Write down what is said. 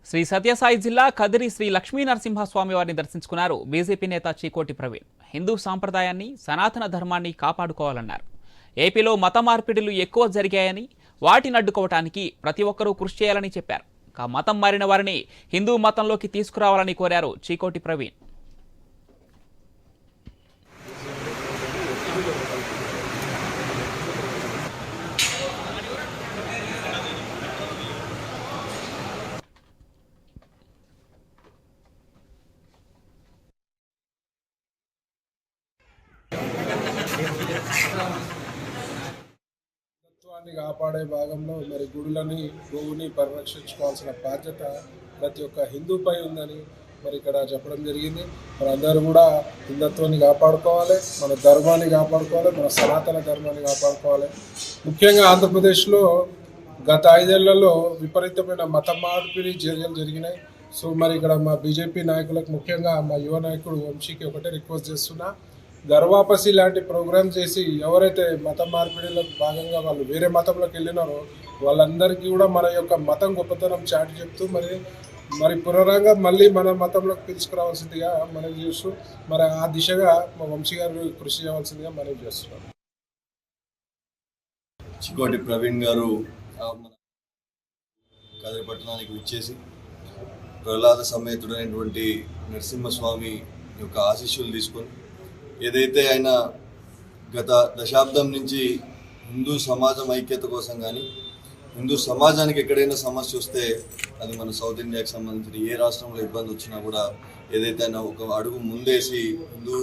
శ్రీ సత్యసాయి జిల్లా కదిరి శ్రీ లక్ష్మీ నరసింహస్వామి వారిని దర్శించుకున్నారు బీజేపీ నేత చీకోటి ప్రవీణ్. హిందూ సాంప్రదాయాన్ని, సనాతన ధర్మాన్ని కాపాడుకోవాలన్నారు. ఏపీలో మత మార్పిడులు ఎక్కువ జరిగాయని, వాటిని అడ్డుకోవటానికి ప్రతి ఒక్కరూ కృషి చేయాలని చెప్పారు. మతం మారిన వారిని హిందూ మతంలోకి తీసుకురావాలని కోరారు చీకోటి ప్రవీణ్. కాపాడే భాగంలో మరి గుడులని గోవుని పరిరక్షించుకోవాల్సిన బాధ్యత ప్రతి ఒక్క హిందూపై ఉందని మరి ఇక్కడ చెప్పడం జరిగింది. మరి అందరూ కూడా హిందుత్వాన్ని కాపాడుకోవాలి, మన ధర్మాన్ని కాపాడుకోవాలి, మన సనాతన ధర్మాన్ని కాపాడుకోవాలి. ముఖ్యంగా ఆంధ్రప్రదేశ్లో గత 5 ఏళ్లలో విపరీతమైన మత మార్పిడి చర్యలు జరిగినాయి. సో మరి ఇక్కడ మా బీజేపీ నాయకులకు, ముఖ్యంగా మా యువ నాయకుడు వంశీకి ఒకటే రిక్వెస్ట్ చేస్తున్నా, గర్వాపసి లాంటి ప్రోగ్రామ్ చేసి ఎవరైతే మత మార్పిడిలకు భాగంగా వాళ్ళు వేరే మతంలోకి వెళ్ళినారో వాళ్ళందరికీ కూడా మన యొక్క మతం గొప్పతనం చాటి చెప్తూ మరి పునరంగా మళ్ళీ మన మతంలోకి పిలుచుకురావాల్సిందిగా మనవి చేస్తూ మరి ఆ దిశగా మా వంశీ గారు కృషి చేయవలసిందిగా మనవి చేస్తున్నాం. చీకోటి ప్రవీణ్ గారు కదిరి పట్టణానికి విచ్చేసి ప్రహ్లాద సమేతుడైనటువంటి నరసింహస్వామి యొక్క ఆశీస్సులు తీసుకొని ఏదైతే ఆయన గత దశాబ్దం నుంచి హిందూ సమాజం ఐక్యత కోసం కానీ, హిందూ సమాజానికి ఎక్కడైనా సమస్య వస్తే అది మన సౌత్ ఇండియాకి సంబంధించిన ఏ రాష్ట్రంలో ఇబ్బంది వచ్చినా కూడా ఏదైతే ఆయన ఒక అడుగు ముందేసి హిందూ